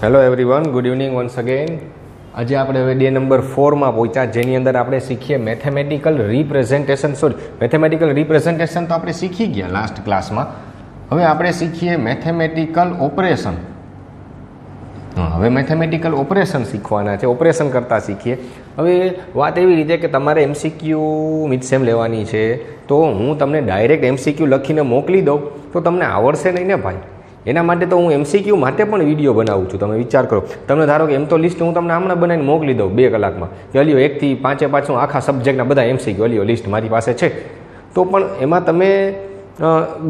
Hello everyone, good evening once again. આજે આપણે હવે ડે નંબર 4માં પહોંચ્યા, જેની અંદર આપણે શીખીએ મેથેમેટિકલ રિપ્રેઝન્ટેશન. મેથેમેટિકલ રિપ્રેઝન્ટેશન તો આપણે શીખી ગયા લાસ્ટ ક્લાસમાં. હવે આપણે શીખીએ મેથેમેટિકલ ઓપરેશન. હવે મેથેમેટિકલ ઓપરેશન શીખવાના છે, ઓપરેશન કરતાં શીખીએ. હવે વાત એવી રીતે કે તમારે એમસીક્યુ મિડસેમ લેવાની છે, તો હું તમને ડાયરેક્ટ એમસીક્યુ લખીને મોકલી દઉં તો તમને આવડશે નહીં ને ભાઈ. એના માટે તો હું એમસીક્યુ માટે પણ વિડીયો બનાવું છું. તમે વિચાર કરો, તમને ધારો કે એમ તો લિસ્ટ હું તમને હમણાં બનાવીને મોકલી દઉં 2 કલાકમાં કે અલ્યો 1 થી 5 પાછું આખા સબ્જેક્ટના બધા એમસીક્યુ અલ્યો લિસ્ટ મારી પાસે છે, તો પણ એમાં તમે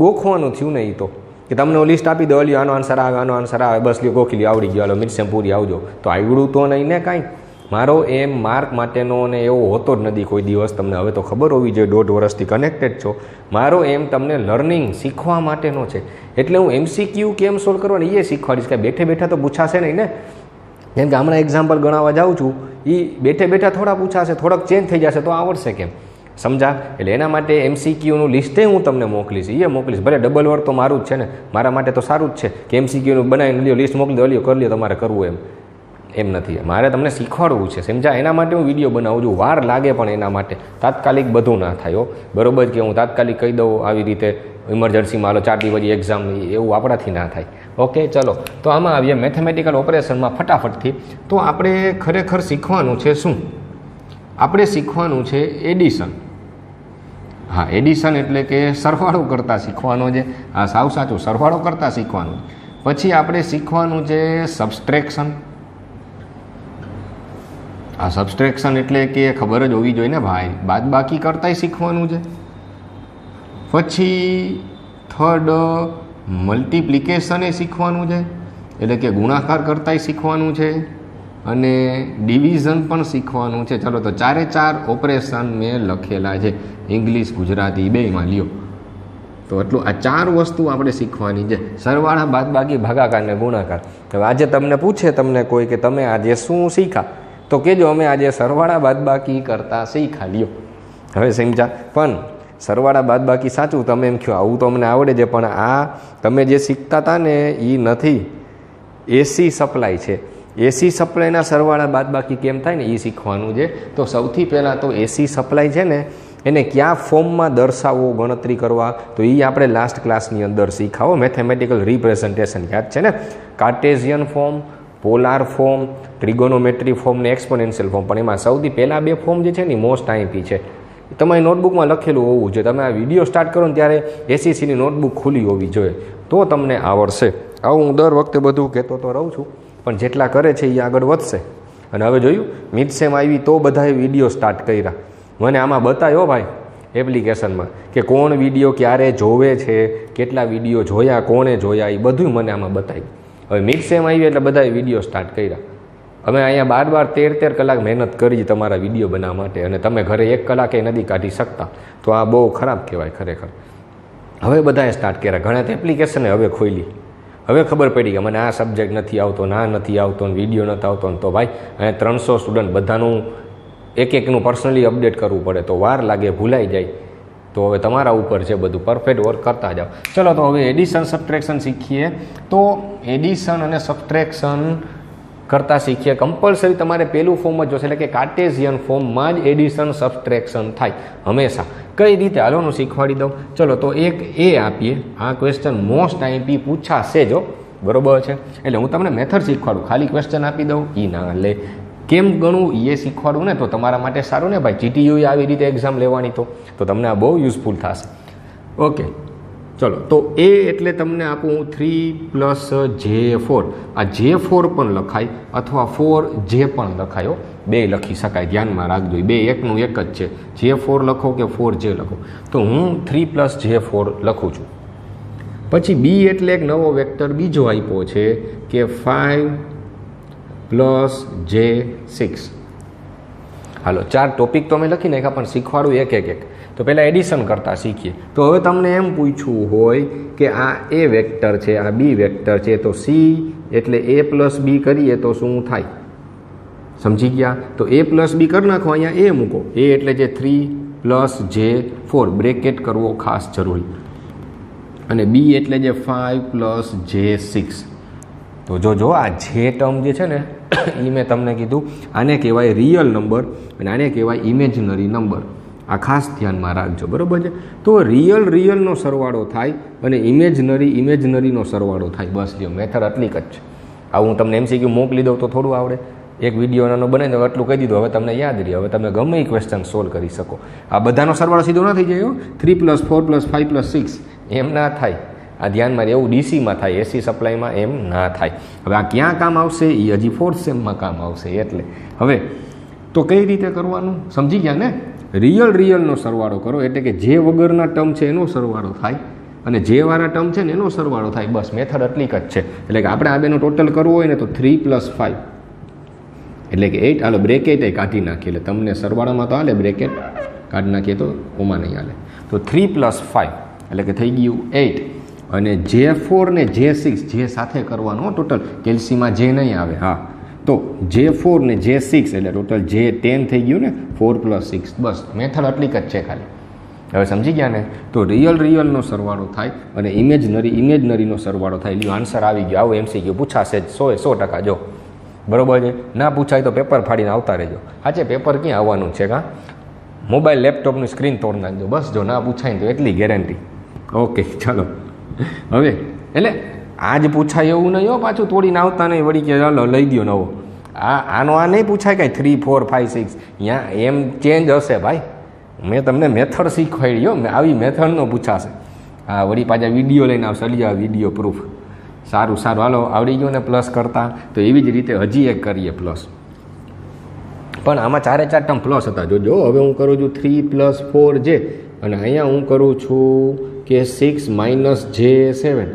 ગોખવાનું થયું નહીં. તો કે તમને લિસ્ટ આપી દો, અલ્યો આનો આન્સર આવે, આનો આન્સર આવે, બસ લ્યો ગોખી લ્યો, આવડી ગયો, હાલો મિડસેમ પૂરી આવજો. તો આવડું તો નહીં ને કાંઈ. મારો એમ માર્ક માટેનો ને એવો હોતો જ નથી કોઈ દિવસ. તમને હવે તો ખબર હોવી જોઈએ, 1.5 વર્ષથી કનેક્ટેડ છો. મારો એમ તમને લર્નિંગ શીખવા માટેનો છે. એટલે હું એમસીક્યુ કેમ સોલ્વ કરવાની એ શીખવાડીશ. કે બેઠે બેઠા તો પૂછાશે નહીં ને. કેમ કે હમણાં એક્ઝામ્પલ ગણાવવા જાઉં છું, એ બેઠે બેઠા થોડા પૂછાશે, થોડાક ચેન્જ થઈ જશે તો આવડશે કેમ, સમજા? એટલે એના માટે એમસીક્યુનું લિસ્ટે હું તમને મોકલીશ, એ મોકલીશ. ભલે ડબલ વર્ક તો મારું જ છે ને, મારા માટે તો સારું જ છે કે એમસીક્યુનું બનાવીને લ્યો લિસ્ટ મોકલી દો, લ્યો કરી લ્યો, તમારે કરવું એમ નથી. મારે તમને શીખવાડવું છે, સમજા? એના માટે હું વિડીયો બનાવું છું. વાર લાગે પણ એના માટે તાત્કાલિક બધું ના થાય. બરોબર કે હું તાત્કાલિક કહી દઉં આવી રીતે ઇમરજન્સીમાં હાલો 4 દી પછી એક્ઝામ, એવું આપણાથી ના થાય. ઓકે, ચલો તો આમાં આવીએ મેથેમેટિકલ ઓપરેશનમાં ફટાફટથી. તો આપણે ખરેખર શીખવાનું છે શું? આપણે શીખવાનું છે એડિશન. હા, એડિશન એટલે કે સરવાળો કરતાં શીખવાનો છે. હા, સાવ સાચું, સરવાળો કરતાં શીખવાનું. પછી આપણે શીખવાનું છે સબસ્ટ્રેક્શન. આ સબસ્ટ્રેક્શન એટલે કે ખબર જ હોવી જોઈએ ને ભાઈ, બાદબાકી કરતાંય શીખવાનું છે. પછી થર્ડ મલ્ટિપ્લિકેશન એ શીખવાનું છે, એટલે કે ગુણાકાર કરતાંય શીખવાનું છે. અને ડિવિઝન પણ શીખવાનું છે. ચલો તો 4 ઓપરેશન મેં લખેલા છે, ઇંગ્લિશ ગુજરાતી બેયમાં લ્યો. તો એટલું આ 4 વસ્તુ આપણે શીખવાની છે: સરવાળા, બાદબાકી, ભાગાકાર ને ગુણાકાર. હવે આજે તમને પૂછે તમને કોઈ કે તમે આજે શું શીખા, તો કહેજો અમે આજે સરવાળા બાદબાકી કરતાં શીખા લ્યો. હવે સમજા? પણ સરવાળા બાદબાકી સાચું તમે એમ કહો આવું તો અમને આવડે છે, પણ આ તમે જે શીખતા હતા ને એ નથી, એસી સપ્લાય છે. એસી સપ્લાયના સરવાળા બાદબાકી કેમ થાય ને એ શીખવાનું છે. તો સૌથી પહેલાં તો એસી સપ્લાય છે ને એને કયા ફોર્મમાં દર્શાવવો, ગણતરી કરવા, તો એ આપણે લાસ્ટ ક્લાસની અંદર શીખાવો. મેથેમેટિકલ રિપ્રેઝન્ટેશન યાદ છે ને? Cartesian form, polar form, trigonometry form ને એક્સપોનેન્શિયલ ફોર્મ. પણ એમાં સૌથી પહેલાં 2 ફોર્મ જે છે ને મોસ્ટ આઈપી છે. તમારી નોટબુકમાં લખેલું હોવું જોઈએ. તમે આ વિડીયો સ્ટાર્ટ કરો ને ત્યારે એસસીસીની નોટબુક ખુલ્લી હોવી જોઈએ, તો તમને આવડશે. આવું હું દર વખતે બધું કહેતો તો રહું છું, પણ જેટલા કરે છે એ આગળ વધશે. અને હવે જોયું મિડસેમ આવી તો બધાએ વિડીયો સ્ટાર્ટ કર્યા. મને આમાં બતાવ્યો ભાઈ એપ્લિકેશનમાં કે કોણ વિડીયો ક્યારે જોવે છે, કેટલા વિડીયો જોયા, કોણે જોયા, એ બધું મને આમાં બતાવ્યું. હવે મિડસેમ આવી એટલે બધાએ વિડીયો સ્ટાર્ટ કર્યા. અમે અહીંયા 12 13 કલાક મહેનત કરી તમારા વિડીયો બનાવવા માટે, અને તમે ઘરે 1 કલાકે નથી કાઢી શકતા, તો આ બહુ ખરાબ કહેવાય ખરેખર. હવે બધાએ સ્ટાર્ટ કર્યા, ઘણા તો એપ્લિકેશને હવે ખોલી. હવે ખબર પડી કે મને આ સબ્જેક્ટ નથી આવતો, ના નથી આવતો, વિડીયો નથી આવતો, તો ભાઈ અહીંયા 300 સ્ટુડન્ટ બધાનું એકનું પર્સનલી અપડેટ કરવું પડે, તો વાર લાગે, ભૂલાઈ જાય. તો હવે તમારા ઉપર છે બધું, પરફેક્ટ વર્ક કરતા જાઓ. ચલો તો હવે એડિશન સબટ્રેક્શન શીખીએ. તો એડિશન અને સબટ્રેક્શન કરતાં શીખીએ. કમ્પલસરી તમારે પેલું ફોર્મ જ જોશે, એટલે કે કાર્ટેશિયન ફોર્મમાં જ એડિશન સબટ્રેક્શન થાય હંમેશા. કઈ રીતે હાલો હું શીખવાડી દઉં. ચલો તો એક એ આપીએ. આ ક્વેશ્ચન મોસ્ટ આઈપી પૂછાશે જો, બરોબર છે? એટલે હું તમને મેથડ શીખવાડું, ખાલી ક્વેશ્ચન આપી દઉં એ ના લે. કેમ ગણવું એ શીખવાડું ને, તો તમારા માટે સારું ને ભાઈ. જીટીયુ આવી રીતે એક્ઝામ લેવાની તો તમને આ બહુ યુઝફુલ થશે. ઓકે, ચલો તો એ એટલે તમને આપું 3 + J4. આ J4 પણ લખાય અથવા 4J પણ લખાયો, 2 લખી શકાય, ધ્યાનમાં રાખજો. 2 એકનું એક જ છે, J4 લખો કે 4J લખો. તો હું 3 + J4 લખું છું. પછી B એટલે એક નવો વેક્ટર બીજો આપ્યો છે કે 5 + J6. હાલો 4 ટોપિક તો મેં લખી નાખ્યા, પણ શીખવાડું એક. તો પહેલાં એડિશન કરતાં શીખીએ. તો હવે તમને એમ પૂછવું હોય કે આ એ વેક્ટર છે, આ બી વેક્ટર છે, તો સી એટલે A + B કરીએ તો શું થાય? સમજી ગયા? તો A + B કરી નાખો, અહીંયા A મૂકો. A એટલે જે 3 + J4 બ્રેકેટ કરવો ખાસ જરૂરી, અને B એટલે જે 5 + J6. તો જો આ જે ટર્મ જે છે ને એ મેં તમને કીધું આને કહેવાય રિયલ નંબર અને આને કહેવાય ઇમેજનરી નંબર. આ ખાસ ધ્યાનમાં રાખજો, બરાબર છે. તો રિયલનો સરવાળો થાય અને ઇમેજનરીનો સરવાળો થાય. બસ જો મેથડ આટલી જ છે. આવું હું તમને MCQ મોકલી દઉં તો થોડું આવડે. એક વિડીયો નાનો બને તો આટલું કહી દીધું, હવે તમને યાદ રહી. હવે તમે ગમે એ ક્વેશ્ચન સોલ્વ કરી શકો. આ બધાનો સરવાળો સીધો ના થઈ જાય. 3 + 4 + 5 + 6 એમ ના થાય. આ ધ્યાનમાં એવું ડીસીમાં થાય, એસી સપ્લાયમાં એમ ના થાય. હવે આ ક્યાં કામ આવશે એ હજી 4th સેમમાં કામ આવશે. એટલે હવે તો કઈ રીતે કરવાનું સમજી ગયા ને? રિયલનો સરવાળો કરો, એટલે કે જે વગરના ટર્મ છે એનો સરવાળો થાય અને જે વાળા ટર્મ છે ને એનો સરવાળો થાય. બસ મેથડ આટલી જ છે. એટલે કે આપણે આ બેનો ટોટલ કરવો હોય ને તો 3 + 5 એટલે કે 8. હાલો બ્રેકેટ કાઢી નાખીએ એટલે તમને સરવાળામાં તો હાલે, બ્રેકેટ કાઢી નાખીએ તો ઓમાં નહીં હાલે. તો 3 + 5 એટલે કે થઈ ગયું 8 અને J4 ને J6 જે સાથે કરવાનું ટોટલ, કેલ્સીમાં જે નહીં આવે. હા, તો J4 ને J6 એટલે ટોટલ J10 થઈ ગયું ને, 4 + 6. બસ મેથડ આટલી જ છે ખાલી. હવે સમજી ગયા ને? તો રિયલનો સરવાળો થાય અને ઇમેજનરીનો સરવાળો થાય. લ્યો આન્સર આવી ગયો. આવું MCQ પૂછાશે 100% જો, બરોબર છે. ના પૂછાય તો પેપર ફાડીને આવતા રહેજો. હાચે પેપર ક્યાં આવવાનું છે? કાં મોબાઈલ લેપટોપની સ્ક્રીન તોડ નાખજો. બસ જો ના પૂછાય તો એટલી ગેરંટી. ઓકે ચાલો. હવે એટલે આજ પૂછાય એવું નહીં હો, પાછું તોડીને આવતા નહીં વળી કે ચાલો લઈ ગયો નવો. આનો આ નહીં પૂછાય કાંઈ 3 4 5 6 ત્યાં એમ ચેન્જ હશે ભાઈ. મેં તમને મેથડ શીખવાડી હો, આવી મેથડનો પૂછાશે. હા વળી પાછા વિડીયો લઈને આવશે. લઈ જાવ વિડીયો પ્રૂફ. સારું હાલો આવડી ગયું ને પ્લસ કરતા. તો એવી જ રીતે હજી એક કરીએ પ્લસ, પણ આમાં 4 ટર્મ પ્લસ હતા. જોજો હવે હું કરું છું 3 + 4J અને અહીંયા હું કરું છું કે 6 - J7.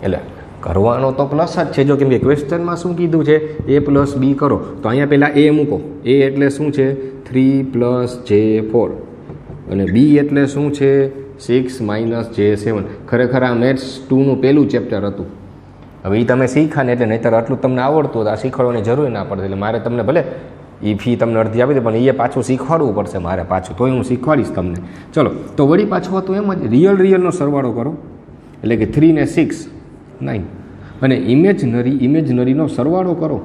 એટલે કરવાનો તો પ્લસ જ છે. જો કેમ કે ક્વેશ્ચનમાં શું કીધું છે A + B કરો, તો અહીંયા પહેલાં A મૂકો. A એટલે શું છે 3 + J4 અને B એટલે શું છે 6 - J7. ખરેખર આ મેથ્સ 2નું પહેલું ચેપ્ટર હતું. હવે એ તમે શીખા ને એટલે નહીંતર આટલું તમને આવડતું હતું. આ શીખવાડવાની જરૂર ના પડતી. એટલે મારે તમને ભલે એ ફી તમને અડધી આપી દે, પણ એ પાછું શીખવાડવું પડશે મારે પાછું. તોય હું શીખવાડીશ તમને. ચલો તો વળી પાછું હતું એમ જ રિયલનો સરવાળો કરો, એટલે કે 3 ને 6 9 અને ઇમેજનરીનો સરવાળો કરો.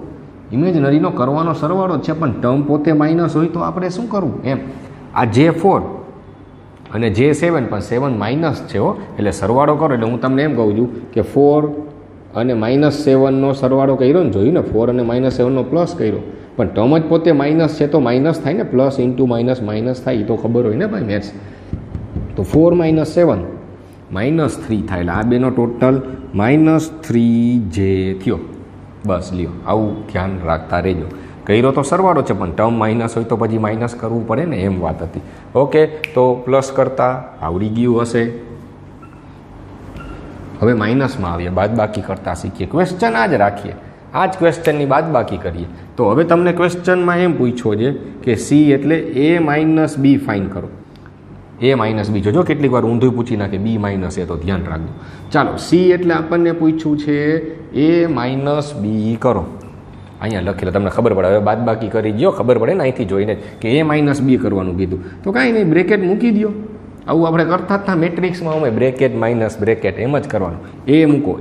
ઇમેજનરીનો કરવાનો સરવાળો છે, પણ ટર્મ પોતે માઇનસ હોય તો આપણે શું કરવું એમ. આ J4 અને J7 પણ 7 માઇનસ છે હો, એટલે સરવાળો કરો. એટલે હું તમને એમ કહું છું કે 4 અને -7નો સરવાળો કર્યો ને, જોયું ને 4 અને -7નો પ્લસ કર્યો, પણ ટર્મ જ પોતે માઇનસ છે તો માઇનસ થાય ને, પ્લસ ઇન્ટુ માઇનસ માઇનસ થાય. એ તો ખબર હોય ને ભાઈ મેથ્સ. તો 4 - 7 -3 થાય. એટલે આ બેનો ટોટલ -3J થયો. બસ લ્યો આવું ધ્યાન રાખતા રહેજો. કર્યો તો સરવાળો છે, પણ ટર્મ માઇનસ હોય તો પછી માઇનસ કરવું પડે ને, એમ વાત હતી. ઓકે તો પ્લસ કરતા આવડી ગયું હશે. હવે માઇનસમાં આવીએ, બાદબાકી કરતા શીખીએ. ક્વેશ્ચન આ જ રાખીએ, આ જ ક્વેશ્ચનની બાદબાકી કરીએ. તો હવે તમને ક્વેશ્ચનમાં એમ પૂછ્યો છે કે C એટલે A - B ફાઇન કરો. A - B જોજો કેટલીક વાર ઊંધું પૂછી નાખે B - A, તો ધ્યાન રાખજો. ચાલો C એટલે આપણને પૂછ્યું છે A - B કરો. અહીંયા લખેલું તમને ખબર પડે. હવે બાદબાકી કરી દો, ખબર પડે ને અહીંથી જોઈને કે A - B કરવાનું કીધું. તો કાંઈ નહીં, બ્રેકેટ મૂકી દો. આવું આપણે કરતા હતા મેટ્રિક્સમાં. અમે બ્રેકેટ માઇનસ બ્રેકેટ એમ જ કરવાનું. A મૂકો.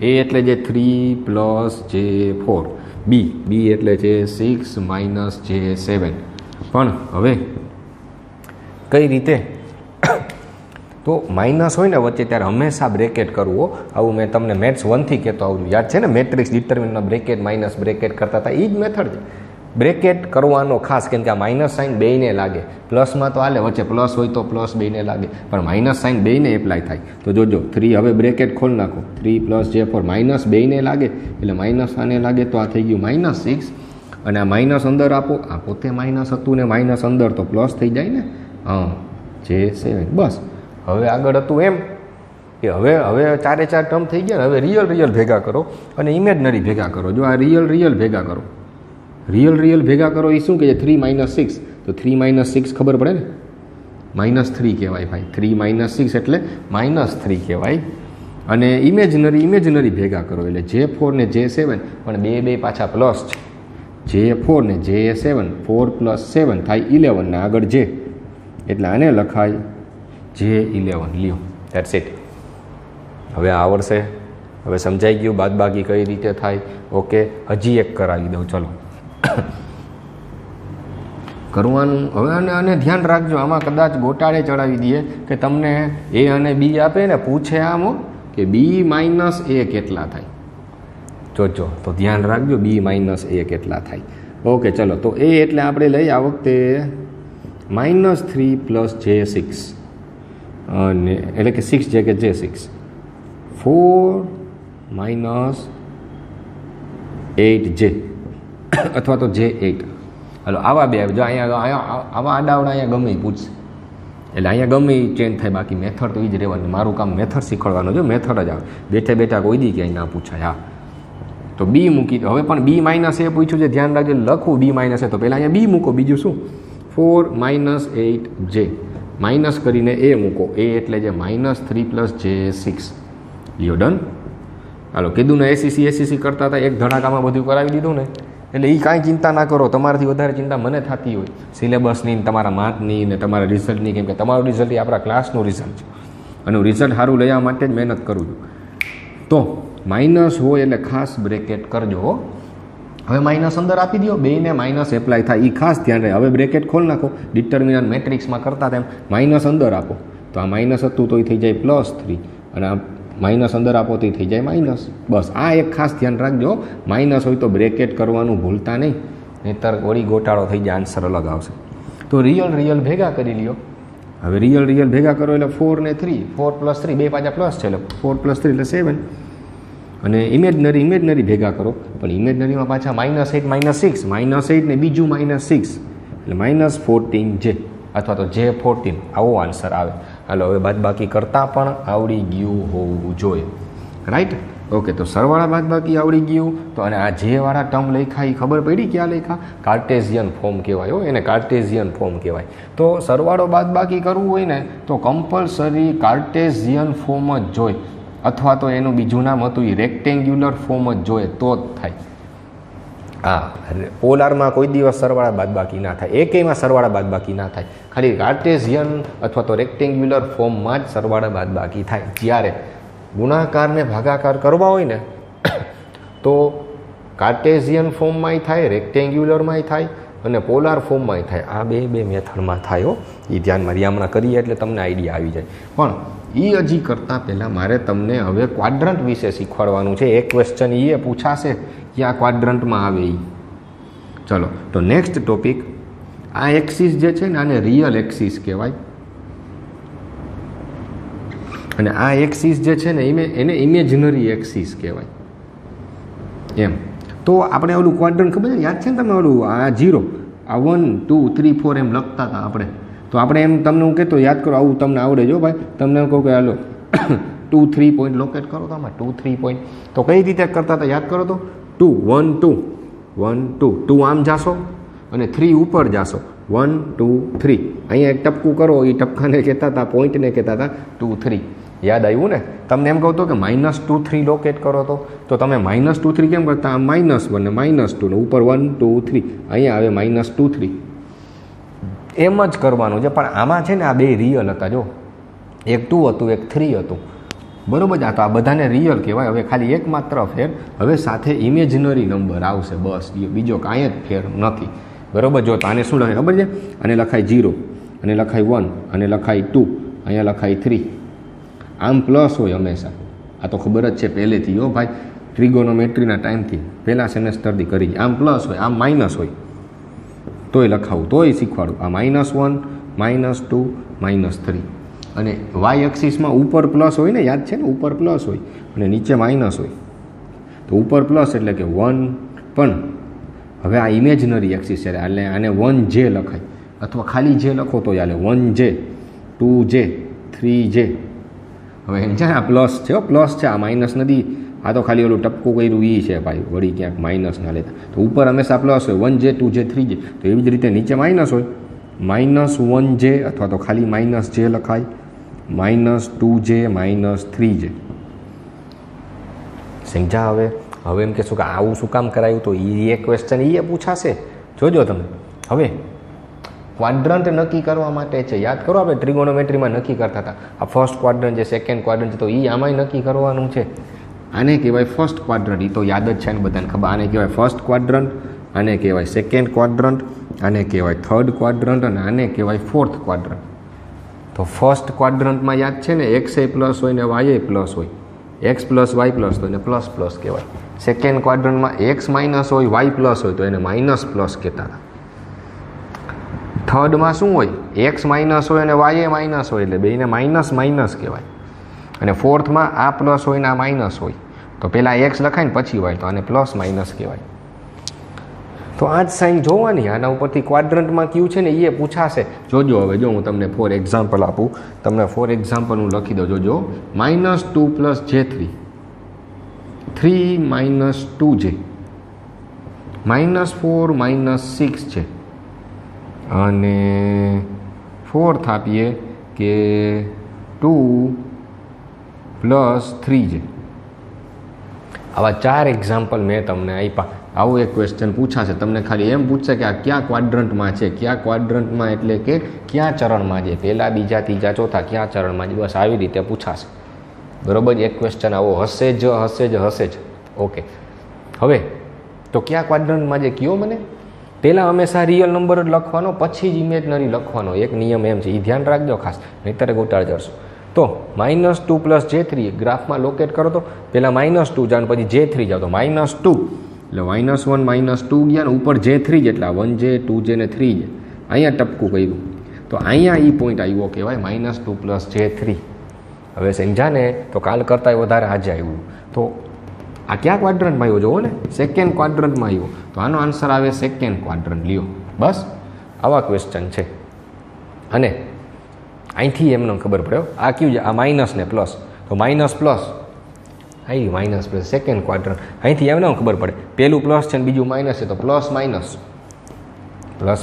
A એટલે જે 3 + J4. B એટલે છે 6 - J7. પણ હવે કઈ રીતે? તો માઇનસ હોય ને વચ્ચે ત્યારે હંમેશા બ્રેકેટ કરવું. આવું મેં તમને મેથ્સ 1થી કહેતો આવું યાદ છે ને, matrix determinant bracket minus bracket કરતા હતા. એ જ મેથડ છે બ્રેકેટ કરવાનો ખાસ, કેમ કે આ માઇનસ સાઇન બેયને લાગે. પ્લસમાં તો હાલે, વચ્ચે પ્લસ હોય તો પ્લસ બેયને લાગે, પણ માઇનસ સાઇન બેયને એપ્લાય થાય. તો જોજો 3 હવે બ્રેકેટ ખોલ નાખો. 3 + J4 માઇનસ બેયને લાગે, એટલે માઇનસ આને લાગે તો આ થઈ ગયું -6 અને આ માઇનસ અંદર આપો. આ પોતે માઇનસ હતું ને માઇનસ અંદર તો પ્લસ થઈ જાય ને. હા J7. બસ હવે આગળ હતું એમ કે હવે 4 ટર્મ થઈ ગયા ને. હવે રિયલ ભેગા કરો અને ઇમેજનરી ભેગા કરો. જો આ રિયલ ભેગા કરો, રિયલ ભેગા કરો. એ શું કહે છે 3 - 6. તો 3 - 6 ખબર પડે ને, -3 કહેવાય ભાઈ. 3 - 6 એટલે -3 કહેવાય. અને ઇમેજનરી ભેગા કરો એટલે J4 ને J7, પણ બે પાછા પ્લસ છે. J4 ને J7, 4 + 7 થાય 11 ને આગળ J, એટલે આને લખાય J11. લ્યો ધેટ્સ ઇટ. હવે આવડશે હવે સમજાઈ ગયું બાદબાકી કઈ રીતે થાય? ઓકે, હજી એક કરાવી દઉં, ચલો કરવાનું. હવે આને ધ્યાન રાખજો, આમાં કદાચ ગોટાળે ચડાવી દઈએ કે તમને એ અને બી આપે ને પૂછે આમ કે બી માઇનસ એ કેટલા થાય, જોજો તો ધ્યાન રાખજો બી માઇનસ એ કેટલા થાય. ઓકે ચલો, તો એ એટલે આપણે લઈ આ વખતે -3 + J6 અને એટલે કે 6 જે કે J6 4 - 8J અથવા તો J8. હલો આવા બે જો અહીંયા આવા આડાવડા અહીંયા ગમે પૂછશે એટલે અહીંયા ગમે ચેન્જ થાય, બાકી મેથડ તો એ જ રહેવાની. મારું કામ મેથડ શીખવાડવાનું, જો મેથડ જ આવે, બેઠે બેઠા કોઈ દી ક્યાંય ના પૂછાય. હા તો બી મૂકી દો. હવે પણ બી માઇનસ એ પૂછ્યું છે, ધ્યાન રાખજો લખવું બી માઇનસ એ, તો પહેલાં અહીંયા બી મૂકો, બીજું શું 4 - 8J માઇનસ કરીને એ મૂકો, એ એટલે જે -3 + J6 લ્યો ડન. હાલો કીધું ને એસીસી કરતા હતા, એક ધડાકામાં બધું કરાવી દીધું ને, એટલે એ કાંઈ ચિંતા ના કરો. તમારાથી વધારે ચિંતા મને થતી હોય સિલેબસની, તમારા માર્કની ને તમારા રિઝલ્ટની, કેમ કે તમારું રિઝલ્ટ એ આપણા ક્લાસનું રિઝલ્ટ છે અને હું રિઝલ્ટ સારું લેવા માટે જ મહેનત કરું છું. તો માઇનસ હોય એટલે ખાસ બ્રેકેટ કરજો. હવે માઇનસ અંદર આપી દો, બેને માઇનસ એપ્લાય થાય એ ખાસ ધ્યાન રહે. હવે બ્રેકેટ ખોલ નાખો, ડિટર્મિનન્ટ મેટ્રિક્સમાં કરતા તેમ માઇનસ અંદર આપો તો આ માઇનસ હતું તો એ થઈ જાય +3 અને આ માઇનસ અંદર આપો તો થઈ જાય માઇનસ. બસ આ એક ખાસ ધ્યાન રાખજો, માઇનસ હોય તો બ્રેકેટ કરવાનું ભૂલતા નહીં, નહીંતર વળી ગોટાળો થઈ જાય, આન્સર અલગ આવશે. તો રિયલ ભેગા કરી લ્યો. હવે રિયલ ભેગા કરો એટલે 4 ને 3, 4 + 3 બે પાછા પ્લસ છે એટલે 4 + 3 એટલે 7. અને ઇમેજનરી ભેગા કરો, પણ ઇમેજનરીમાં પાછા -8 - 6 -8 ને બીજું -6 એટલે -14J અથવા તો J14 આવો આન્સર આવે. હાલો હવે બાદબાકી કરતાં પણ આવડી ગયું હોવું જોઈએ, રાઈટ? ઓકે, તો સરવાળા બાદબાકી આવડી ગયું. તો અને આ જે વાળા ટર્મ લખ્યા એ ખબર પડી ક્યાં લખ્યા? કાર્ટેશિયન ફોર્મ કહેવાય હો, એને કાર્ટેશિયન ફોર્મ કહેવાય. તો સરવાળો બાદબાકી કરવું હોય ને તો કમ્પલસરી કાર્ટેશિયન ફોર્મ જ જોઈએ, અથવા તો એનું બીજું નામ હતું એ રેક્ટેન્ગ્યુલર ફોર્મ જ જોઈએ તો જ થાય. હા, પોલારમાં કોઈ દિવસ સરવાળા બાદબાકી ના થાય, એકેયમાં સરવાળા બાદબાકી ના થાય, ખાલી કાર્ટેશિયન અથવા તો રેક્ટેન્ગ્યુલર ફોર્મમાં જ સરવાળા બાદબાકી થાય. જ્યારે ગુણાકાર ને ભાગાકાર કરવા હોય ને તો કાર્ટેશિયન ફોર્મમાંય થાય, રેક્ટેન્ગ્યુલરમાંય થાય અને પોલાર ફોર્મમાંય થાય. આ બે મેથડમાં થાય હો, એ ધ્યાનમાં હમણાં કરીએ એટલે તમને આઈડિયા આવી જાય. પણ એ હજી કરતાં પહેલાં મારે તમને હવે ક્વાડ્રન્ટ વિશે શીખવાડવાનું છે. એક ક્વેશ્ચન એ પૂછાશે કે આ ક્વાડ્રન્ટમાં આવે એ. ચલો તો નેક્સ્ટ ટોપિક, આ એક્સિસ જે છે ને આને રિયલ એક્સિસ કહેવાય અને આ એક્સિસ જે છે ને એને ઇમેજનરી એક્સિસ કહેવાય એમ. તો આપણે ઓલું ક્વાડ્રન્ટ ખબર છે, યાદ છે ને તમે ઓલું આ 0 આ 1 2 3 4 એમ લખતા હતા આપણે, તો આપણે એમ તમને હું કહેતો યાદ કરો, આવું તમને આવડે જો ભાઈ, તમને કહું કે હાલો 2 3 પોઈન્ટ લોકેટ કરો તો આમાં 2 3 પોઈન્ટ, તો કઈ રીતે કરતા હતા યાદ કરો તો 2 1 2 1 2 2 આમ જાશો અને 3 ઉપર જાશો 1 2 3. અહીંયા એક ટપકું કરો, એ ટપકાને કહેતા હતા, પોઈન્ટને કહેતા હતા 2 3. યાદ આવ્યું ને? તમને એમ કહું તો કે -2 3 લોકેટ કરો તો તમે -2 3 કેમ કરતા? આમ -1 ને -2 ને ઉપર 1 2 3, અહીંયા આવે -2 3. એમ જ કરવાનું છે. પણ આમાં છે ને આ બે રિયલ હતા, જો એક 2 હતું એક 3 હતું, બરોબર? આ તો આ બધાને રિયલ કહેવાય. હવે ખાલી એકમાત્ર ફેર, હવે સાથે ઇમેજનરી નંબર આવશે, બસ બીજો કાંઈ જ ફેર નથી, બરોબર? જો તો આને શું લખાય ખબર છે? આને લખાય 0, અને લખાય 1, અને લખાય 2, અહીંયા લખાય 3. આમ પ્લસ હોય હંમેશા, આ તો ખબર જ છે પહેલેથી હો ભાઈ, ટ્રિગોનોમેટ્રીના ટાઈમથી પહેલાં સેમેસ્ટરથી કરી. આમ પ્લસ હોય, આમ માઇનસ હોય, તોય લખાવું, તોય શીખવાડું. આ -1 -2 -3 અને વાય એક્સિસમાં ઉપર પ્લસ હોય ને, યાદ છે ને? ઉપર પ્લસ હોય અને નીચે માઇનસ હોય, તો ઉપર પ્લસ એટલે કે 1. પણ હવે આ ઇમેજનરી એક્સિસ છે એટલે આને 1J લખાય, અથવા ખાલી J લખો તો ચાલે, 1J 2J 3J. હવે એમ છે આ પ્લસ છે, પ્લસ છે, આ માઇનસ નથી. આ તો ખાલી ઓલું ટપકું કર્યું એ છે ભાઈ, વળી ક્યાંક માઇનસ ના લેતા. તો ઉપર હંમેશા પ્લસ હોય, 1J 2J 3J. તો એવી જ રીતે નીચે માઇનસ હોય, -1J અથવા તો ખાલી -J લખાય, -2J -3J. સમજા? હવે એમ કહેશું કે આવું શું કામ કરાયું? તો એ ક્વેશ્ચન એ પૂછાશે, જોજો તમે. હવે ક્વાડ્રન્ટ નક્કી કરવા માટે છે, યાદ કરો આપણે ટ્રિગોનોમેટ્રીમાં નક્કી કરતા હતા, આ ફર્સ્ટ ક્વાડ્રન્ટ છે, સેકન્ડ ક્વાડ્રન્ટ છે, તો એ આમાંય નક્કી કરવાનું છે. આને કહેવાય ફર્સ્ટ ક્વાડ્રન્ટ. એ તો યાદ જ છે ને બધાને ખબર. આને કહેવાય ફર્સ્ટ ક્વાડ્રન્ટ, આને કહેવાય સેકન્ડ ક્વાડ્રન્ટ, આને કહેવાય થર્ડ ક્વાડ્રન્ટ અને આને કહેવાય ફોર્થ ક્વાડ્રન્ટ. તો ફર્સ્ટ ક્વાડ્રન્ટમાં યાદ છે ને એક્સ એ પ્લસ હોય ને વાય એ પ્લસ હોય, એક્સ પ્લસ વાય પ્લસ હોય ને પ્લસ પ્લસ કહેવાય. સેકન્ડ ક્વાડ્રન્ટમાં એક્સ માઇનસ હોય વાય પ્લસ હોય તો એને માઇનસ પ્લસ કહેતા હતા. થર્ડમાં શું હોય? એક્સ માઇનસ હોય અને વાય એ માઇનસ હોય એટલે બેને માઇનસ માઇનસ કહેવાય. અને ફોર્થમાં આ પ્લસ હોય ને આ માઇનસ હોય તો પહેલાં એક્સ લખાય ને પછી વાય તો આને પ્લસ માઇનસ કહેવાય. તો આ જ સાઇન જોવાની. આના ઉપરથી ક્વાડ્રન્ટમાં કયું છે ને એ પૂછાશે. જોજો હવે જો હું તમને ફોર એક્ઝામ્પલ આપું. તમને ફોર એક્ઝામ્પલ હું લખી દઉં. જોજો -2 + J3, 3 - 2J, -4 - 6 છે અને ફોર્થ આપીએ કે 2 + 3J. આવા 4 એક્ઝામ્પલ મેં તમને આપ્યા. આવું એક ક્વેશ્ચન પૂછાશે તમને. ખાલી એમ પૂછશે કે આ કયા ક્વાડ્રન્ટમાં છે, કયા ક્વાડ્રન્ટમાં એટલે કે કયા ચરણમાં છે, પહેલા બીજા ત્રીજા ચોથા કયા ચરણમાં છે. બસ આવી રીતે પૂછાશે. બરાબર. એક ક્વેશ્ચન આવો હશે જ. ઓકે. હવે તો કયા ક્વાડ્રન્ટમાં છે કયો મને? પહેલાં હંમેશા રિયલ નંબર જ લખવાનો, પછી જ ઇમેજનરી લખવાનો. એક નિયમ એમ છે, એ ધ્યાન રાખજો ખાસ, નહીંતર ગોટાળ જશો. તો -2 + J3 ગ્રાફમાં લોકેટ કરો તો પહેલાં -2 જાઓ પછી J3 જાઓ તો -2 એટલે -1 -2 ગયા ને ઉપર J3 જેટલા 1J 2J ને 3J. અહીંયા ટપકું કર્યું તો અહીંયા એ પોઈન્ટ આવ્યો કહેવાય -2 + J3. હવે સમજા ને? તો કાલ કરતાં વધારે આજે આવ્યું. તો આ કયા ક્વાડ્રન્ટમાં આવ્યો જોવો ને? સેકન્ડ ક્વાડ્રન્ટમાં આવ્યો. તો આનો આન્સર આવે સેકન્ડ ક્વાડ્રન્ટ. લ્યો બસ આવા ક્વેશ્ચન છે. અને અહીંથી એમને ખબર પડ્યો આ કયું છે? આ માઇનસ ને પ્લસ. તો માઇનસ પ્લસ આવી માઇનસ પ્લસ સેકન્ડ ક્વાડ્રન્ટ. અહીંથી એમને ખબર પડે પહેલું પ્લસ છે ને બીજું માઇનસ છે તો પ્લસ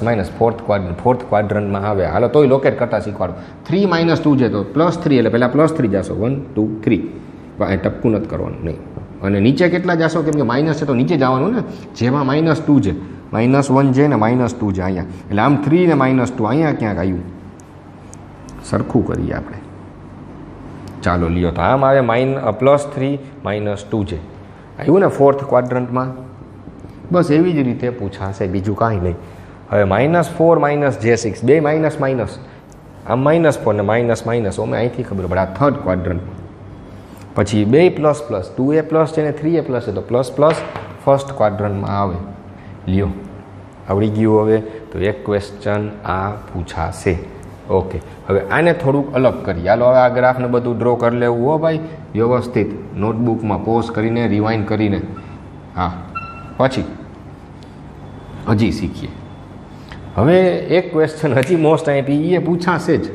માઇનસ ફોર્થ ક્વાડ્રન્ટમાં આવે. હાલો તોય લોકેટ કરતા શીખવાડો. 3 - 2 છે તો +3 એટલે પહેલાં +3 જશો. 1 2 3 ટપકું નથી કરવાનું નહીં. અને નીચે કેટલા જશો? કેમ કે માઇનસ છે તો નીચે જવાનું ને. જેમાં -2 છે, -1 છે ને -2 છે અહીંયા. એટલે આમ 3 ને -2 અહીંયા ક્યાંક આવ્યું. સરખું કરીએ આપણે. ચાલો લ્યો. તો આમ આવે +3 - 2J આવ્યું ને ફોર્થ ક્વાડ્રન્ટમાં. બસ એવી જ રીતે પૂછાશે, બીજું કાંઈ નહીં. હવે -4 - J6 બે માઇનસ માઇનસ, આમ -4 ને માઇનસ અમે અહીંથી ખબર પડે આ થર્ડ ક્વાડ્રન્ટ. પછી 2 ++, 2A પ્લસ છે ને 3A પ્લસ છે તો પ્લસ ફર્સ્ટ ક્વાડ્રન્ટમાં આવે. લ્યો આવડી ગયું. હવે તો એક ક્વેશ્ચન આ પૂછાશે. ઓકે. હવે આને થોડુંક અલગ કરીએ. હાલો હવે આ ગ્રાફને બધું ડ્રો કરી લેવું હો ભાઈ, વ્યવસ્થિત નોટબુકમાં પોઝ કરીને રિવાઇન્ડ કરીને. હા પછી હજી શીખીએ. હવે એક ક્વેશ્ચન હજી મોસ્ટ આઈપી એ પૂછાશે જ.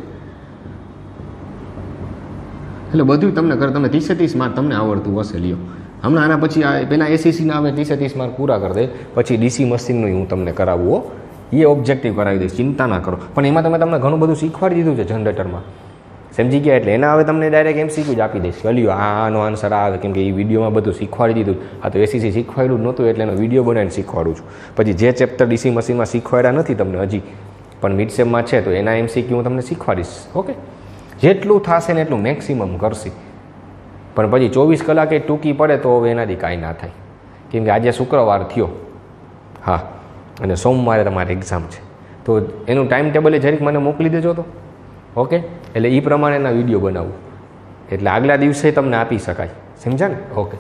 એટલે બધું તમને તમે 30 માર્ક તમને આવડતું હશે. લ્યો હમણાં આના પછી પહેલાં એસીસીના આવે 30 માર્ક પૂરા કરી દે, પછી ડીસી મશીનનું હું તમને કરાવું હો. એ ઓબ્જેક્ટિવ કરાવી દઈશ, ચિંતા ના કરો. પણ એમાં તમને ઘણું બધું શીખવાડી દીધું છે જનરેટરમાં. સમજી ગયા? એટલે એના હવે તમને ડાયરેક્ટ MCQ જ આપી દઈશ. લ્યો આનો આન્સર આવે, કેમ કે એ વિડીયોમાં બધું શીખવાડી દીધું. આ તો એસીસી શીખવાડ્યું જ નહોતું એટલે એનો વિડીયો બનાવીને શીખવાડું છું. પછી જે ચેપ્ટર ડીસી મશીનમાં શીખવાડ્યા નથી તમને હજી પણ મિડસેમમાં છે તો એના MCQ હું તમને શીખવાડીશ. ઓકે. જેટલું થશે ને એટલું મેક્સિમમ કરશે. પણ પછી 24 કલાકે ટૂંકી પડે તો હવે એનાથી કાંઈ ના થાય. કેમ કે આજે શુક્રવાર થયો. હા, અને સોમવારે તમારે એક્ઝામ છે તો એનું ટાઈમ ટેબલ જરીક મને મોકલી દેજો તો. ઓકે. એટલે એ પ્રમાણેના વિડીયો બનાવું એટલે આગલા દિવસે તમને આપી શકાય. સમજ્યા ને? ઓકે.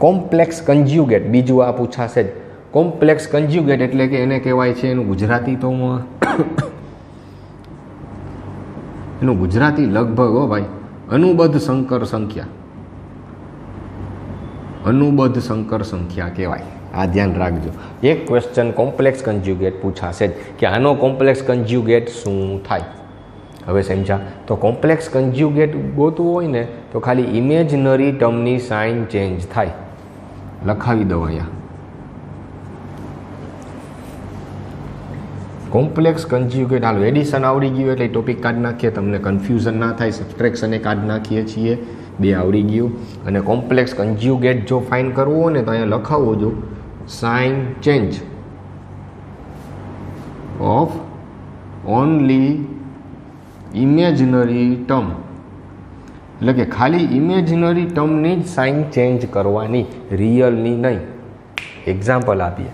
કોમ્પ્લેક્સ કન્જ્યુગેટ બીજું આ પૂછાશે જ. કોમ્પ્લેક્સ કન્જ્યુગેટ એટલે કે એને કહેવાય છે, એનું ગુજરાતી તો એનું ગુજરાતી લગભગ હો ભાઈ અનુબદ્ધ સંકર સંખ્યા. અનુબદ્ધ સંકર સંખ્યા કહેવાય. આ ધ્યાન રાખજો. એક ક્વેશ્ચન કોમ્પ્લેક્સ કન્જ્યુગેટ પૂછાશે જ કે આનો કોમ્પ્લેક્સ કન્જ્યુગેટ શું થાય. હવે સમજા? તો કોમ્પ્લેક્સ કન્જ્યુગેટ ગોતવું હોય ને તો ખાલી ઇમેજનરી ટર્મની સાઇન ચેન્જ થાય. લખાવી દો અહીંયા. Complex conjugate. હાલો એડિશન આવડી ગયું એટલે ટોપિક કાઢી નાખીએ, તમને કન્ફ્યુઝન ના થાય. સબસ્ટ્રેક્શન એ કાઢી નાખીએ છીએ, બે આવડી ગયું. અને કોમ્પ્લેક્સ કન્જ્યુગેટ જો ફાઇન કરવું હોય ને તો અહીંયા લખાવો જો sign change of only imaginary term એટલે કે ખાલી ઇમેજનરી ટર્મની જ સાઇન ચેન્જ કરવાની, રિયલની નહીં. એક્ઝામ્પલ આપીએ.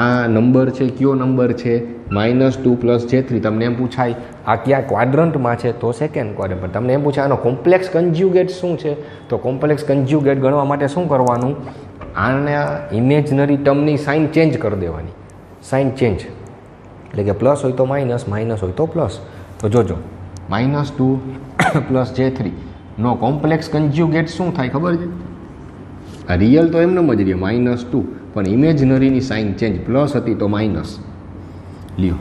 આ નંબર છે, કયો નંબર છે? -2 + J3. તમને એમ પૂછાય આ કયા ક્વાડ્રન્ટમાં છે? તો સેકન્ડ ક્વાડ્રન્ટ. પણ તમને એમ પૂછાય આનો કોમ્પ્લેક્સ કન્જ્યુગેટ શું છે? તો કોમ્પ્લેક્સ કન્જ્યુગેટ ગણવા માટે શું કરવાનું? આના ઇમેજનરી ટર્મની સાઇન ચેન્જ કરી દેવાની. સાઇન ચેન્જ એટલે કે પ્લસ હોય તો માઇનસ, માઇનસ હોય તો પ્લસ. તો જોજો, -2 + J3 નો કોમ્પ્લેક્સ કન્જ્યુગેટ શું થાય ખબર છે? આ રિયલ તો એમને જ રહે -2, પણ ઇમેજનરીની સાઇન ચેન્જ, પ્લસ હતી તો માઇનસ. લ્યો,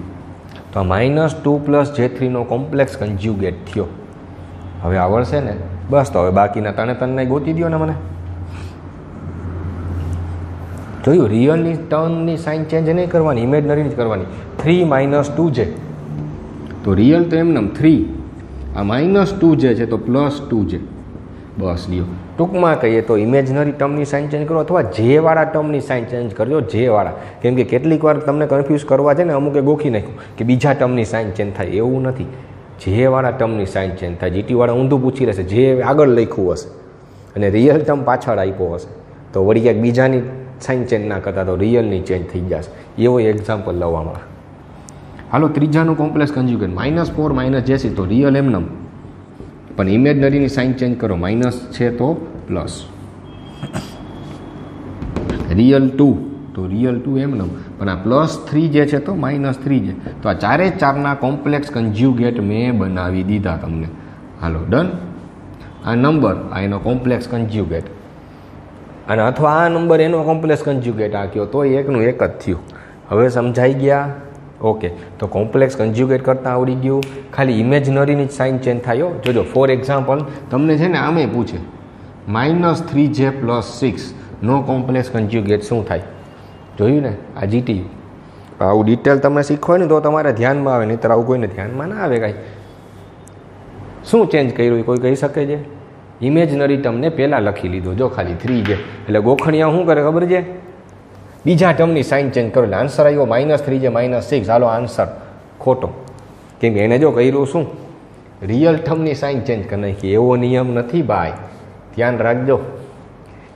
તો આ -2 + J3 નો કોમ્પ્લેક્સ કન્જ્યુગેટ થયો. હવે આવડશે ને? બસ, તો હવે બાકીના ત્રણે ગોતી દો ને મને. જોયું, રિયલની ટર્મની સાઇન ચેન્જ નહીં કરવાની, ઇમેજનરીની જ કરવાની. 3 - 2J, તો રિયલ તો એમને 3, આ -2J છે તો +2J. બસ લ્યો, ટૂંકમાં કહીએ તો ઇમેજનરી ટર્મની સાઇન ચેન્જ કરો અથવા જે વાળા ટર્મની સાઇન ચેન્જ કરજો, જે વાળા. કેમ કે કેટલીક વાર તમને કન્ફ્યુઝ કરવા છે ને, અમુકે ગોખી નાખ્યું કે બીજા ટર્મની સાઇન ચેન્જ થાય, એવું નથી. જે વાળા ટર્મની સાઇન ચેન્જ થાય, જીટી વાળા ઊંધું પૂછી રહેશે, જે આગળ લખ્યું હશે અને રિયલ ટર્મ પાછળ આપ્યો હશે તો વળી ક્યાંક બીજાની સાઇન ચેન્જ ના કરતા તો રિયલની ચેન્જ થઈ જશે. એવો એક્ઝામ્પલ લવામાં. હાલો, ત્રીજાનું કોમ્પ્લેક્સ કન્જ્યુગેટ -4 - J6, તો રિયલ એમનેમ, પણ ઇમેજનરીની સાઇન ચેન્જ કરો, માઇનસ છે તો પ્લસ. રિયલ 2, તો રિયલ 2 એમનેમ, પણ આ +3J છે તો -3J. તો આ ચારે ચારના કોમ્પ્લેક્સ કન્જ્યુગેટ મેં બનાવી દીધા તમને. હાલો, ડન. આ નંબર, આ એનો કોમ્પ્લેક્સ કન્જ્યુગેટ, અને અથવા આ નંબર એનો કોમ્પ્લેક્સ કન્જ્યુગેટ આ કયો, તો એકનું એક જ થયું. હવે સમજાઈ ગયા? ઓકે, તો કોમ્પ્લેક્સ કન્જ્યુગેટ કરતાં આવડી ગયું. ખાલી ઇમેજનરીની જ સાઇન ચેન્જ થાય. જોજો, ફોર એક્ઝામ્પલ તમને છે ને આમે પૂછે -3J + 6 નો કોમ્પ્લેક્સ કન્જ્યુગેટ શું થાય? જોયું ને, આ જીટી. આવું ડિટેલ તમે શીખવાય ને તો તમારે ધ્યાનમાં આવે, નહીંતર આવું કોઈને ધ્યાનમાં ના આવે. કાંઈ શું ચેન્જ કર્યું કોઈ કહી શકે છે? ઇમેજનરી ટર્મને પહેલાં લખી લીધો, જો ખાલી 3J. એટલે ગોખણિયા શું કરે ખબર છે? બીજા ટર્મની સાઇન ચેન્જ કરો એટલે આન્સર આવ્યો -3J - 6. હાલો, આન્સર ખોટો. કેમ કે એને જો કર્યું શું? રિયલ ટર્મની સાઇન ચેન્જ કરી નાખી. એવો નિયમ નથી ભાઈ, ધ્યાન રાખજો.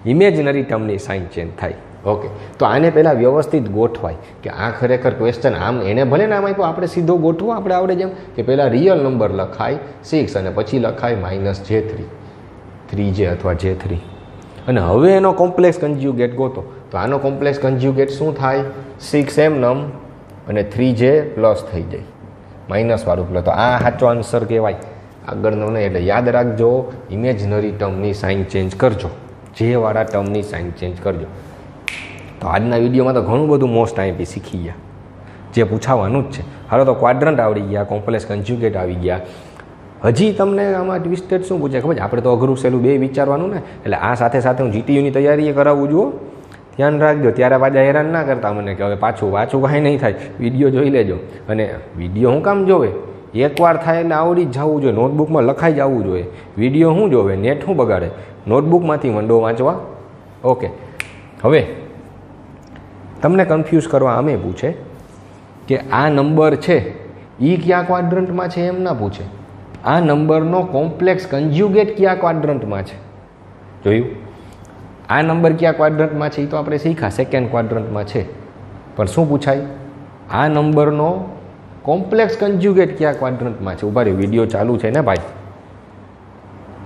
ઇમેજનરી ટર્મની સાઇન ચેન્જ થાય. ઓકે, તો આને પહેલાં વ્યવસ્થિત ગોઠવાય કે આ ખરેખર ક્વેશ્ચન આમ એને ભલે ને આમ આપ્યો, આપણે સીધો ગોઠવો આપણે આવડે જેમ કે પહેલાં રિયલ નંબર લખાય 6 અને પછી લખાય -J3, 3J અથવા J3. અને હવે એનો કોમ્પ્લેક્સ કન્જ્યુગેટ ગોતો. તો આનો કોમ્પ્લેક્સ કન્જ્યુગેટ શું થાય? 6 એમનેમ અને 3J પ્લસ થઈ જાય, માઇનસવાળું પ્લસ. તો આ સાચો આન્સર કહેવાય, આગળનો નહીં. એટલે યાદ રાખજો, ઇમેજનરી ટર્મની સાઇન ચેન્જ કરજો, જે વાળા ટર્મની સાઇન ચેન્જ કરજો. તો આજના વિડીયોમાં તો ઘણું બધું મોસ્ટ આઈપી શીખી ગયા, જે પૂછાવાનું જ છે. હાલો, તો ક્વાડ્રન્ટ આવડી ગયા, કોમ્પ્લેક્સ કન્જ્યુગેટ આવી ગયા. હજી તમને આમાં ટ્વિસ્ટેડ શું પૂછે ખબર છે? આપણે તો અઘરું સહેલું બે વિચારવાનું ને. એટલે આ સાથે સાથે હું જીટીયુની તૈયારી કરાવું જુઓ, ધ્યાન રાખજો. ત્યારે પાછા હેરાન ના કરતા મને કે હવે પાછું કાંઈ નહીં થાય, વિડીયો જોઈ લેજો. અને વિડીયો શું કામ જોવે? એકવાર થાય એટલે આવડી જ જવું જોઈએ, નોટબુકમાં લખાઈ જવું જોઈએ. વિડીયો શું જોવે? નેટ શું બગાડે? નોટબુકમાંથી મંડો વાંચવા. ઓકે, હવે તમને કન્ફ્યુઝ કરવા આમે પૂછે કે આ નંબર છે એ કયા ક્વાડ્રન્ટમાં છે, એમ ના પૂછે. આ નંબરનો કોમ્પ્લેક્સ કન્જ્યુગેટ કયા ક્વાડ્રન્ટમાં છે. જોયું? આ નંબર કયા ક્વાડ્રન્ટમાં છે એ તો આપણે શીખ્યા, સેકન્ડ ક્વાડ્રન્ટમાં છે. પણ શું પૂછાય? આ નંબરનો કોમ્પ્લેક્સ કન્જ્યુગેટ કયા ક્વાડ્રન્ટમાં છે. ઉભા રહ્યો, વિડીયો ચાલુ છે ને ભાઈ?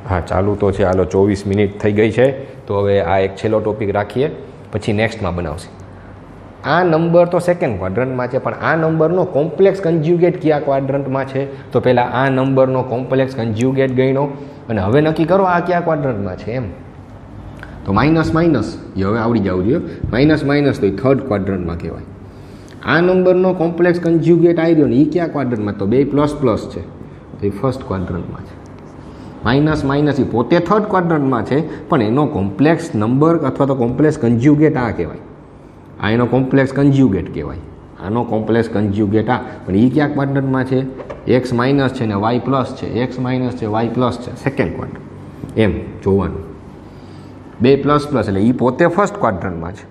હા, ચાલુ તો છે. હાલો, 24 મિનિટ થઈ ગઈ છે. તો હવે આ એક છેલ્લો ટોપિક રાખીએ, પછી નેક્સ્ટમાં બનાવશે. આ નંબર તો સેકન્ડ ક્વાડ્રન્ટમાં છે, પણ આ નંબરનો કોમ્પ્લેક્સ કન્જ્યુગેટ કયા ક્વાડ્રન્ટમાં છે. તો પહેલાં આ નંબરનો કોમ્પ્લેક્સ કન્જ્યુગેટ ગણ્યો અને હવે નક્કી કરો આ કયા ક્વાડ્રન્ટમાં છે એમ. તો માઇનસ એ હવે આવડી જવું જોઈએ. માઇનસ તો એ થર્ડ ક્વાડ્રન્ટમાં કહેવાય. આ નંબરનો કોમ્પ્લેક્સ કન્જ્યુગેટ આવ્યો ને એ કયા ક્વાડ્રન્ટમાં? તો 2 પ્લસ છે, તો એ ફર્સ્ટ ક્વાડ્રન્ટમાં છે. માઇનસ એ પોતે થર્ડ ક્વાડ્રન્ટમાં છે, પણ એનો કોમ્પ્લેક્સ નંબર અથવા તો કોમ્પ્લેક્સ કન્જ્યુગેટ આ કહેવાય. આ એનો કોમ્પ્લેક્સ કન્જ્યુગેટ કહેવાય. આનો કોમ્પ્લેક્સ કન્જ્યુગેટ આ, પણ એ કયા ક્વાડ્રન્ટમાં છે? x માઇનસ છે ને y પ્લસ છે, x માઇનસ છે y પ્લસ છે, સેકન્ડ ક્વાડ્રન્ટ એમ જોવાનું. 2 પ્લસ એટલે એ પોતે ફર્સ્ટ ક્વાડ્રન્ટમાં છે,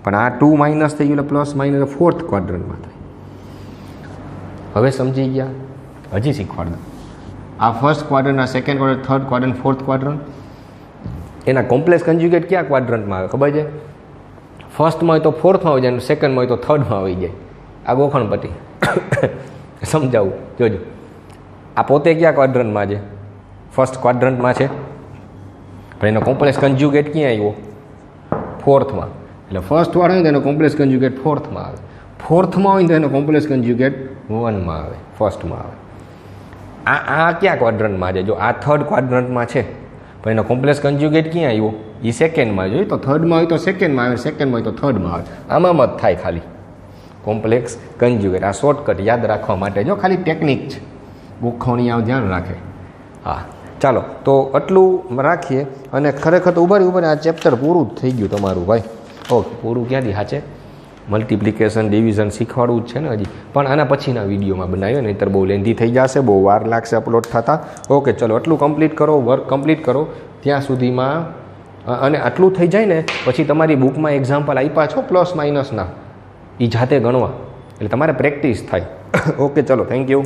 પણ આ 2 માઇનસ થઈ ગયું એટલે પ્લસ માઇનસ ફોર્થ ક્વાડ્રન્ટમાં થાય. હવે સમજી ગયા? હજી શીખવાડ દો. આ ફર્સ્ટ ક્વાડ્રન્ટ, આ second quadrant, third quadrant, fourth quadrant. એના કોમ્પ્લેક્સ કન્જ્યુગેટ કયા ક્વાડ્રન્ટમાં આવે ખબર છે? ફર્સ્ટમાં હોય તો ફોર્થમાં આવી જાય, સેકન્ડમાં હોય તો થર્ડમાં આવી જાય. આ ગોખણ પટી સમજાવું જોજો. આ પોતે કયા ક્વાડ્રન્ટમાં છે? ફર્સ્ટ ક્વાડ્રન્ટમાં છે, પણ એનો કોમ્પ્લેક્સ કન્જ્યુગેટ ક્યાં આવ્યો? ફોર્થમાં. એટલે ફર્સ્ટ વાળો હોય તો એનો કોમ્પ્લેક્સ કન્જ્યુગેટ ફોર્થમાં આવે, ફોર્થમાં હોય તો એનો કોમ્પ્લેક્સ કન્જ્યુગેટ વનમાં આવે, ફર્સ્ટમાં આવે. આ કયા ક્વાડ્રન્ટમાં છે? જો આ થર્ડ ક્વાડ્રન્ટમાં છે, પણ એનો કોમ્પ્લેક્સ કન્જ્યુગેટ ક્યાં આવ્યો? એ સેકન્ડમાં જોઈએ તો થર્ડમાં હોય તો સેકન્ડમાં આવે, સેકન્ડમાં હોય તો થર્ડમાં આવે. આમાં જ થાય ખાલી કોમ્પ્લેક્સ કન્જ્યુગેટ. આ શોર્ટકટ યાદ રાખવા માટે જો ખાલી ટેકનિક છે, ગોખવણી આવ ધ્યાન રાખે. હા ચાલો તો આટલું રાખીએ અને ખરેખર તો ઉભારી આ ચેપ્ટર પૂરું જ થઈ ગયું તમારું ભાઈ. ઓકે, પૂરું ક્યાંથી સાચે? મલ્ટિપ્લિકેશન ડિવિઝન શીખવાડવું જ છે ને હજી, પણ આના પછીના વિડીયોમાં બનાવ્યો, નહીંતર બહુ લેન્ધી થઈ જશે, બહુ વાર લાગશે અપલોડ થતાં. ઓકે ચલો, આટલું કમ્પ્લીટ કરો, વર્ક કમ્પ્લીટ કરો ત્યાં સુધીમાં. અને આટલું થઈ જાય ને પછી તમારી બુકમાં એક્ઝામ્પલ આપ્યા છો પ્લસ માઇનસના, એ જાતે ગણવા, એટલે તમારે પ્રેક્ટિસ થાય. ઓકે ચલો, થેન્ક યુ.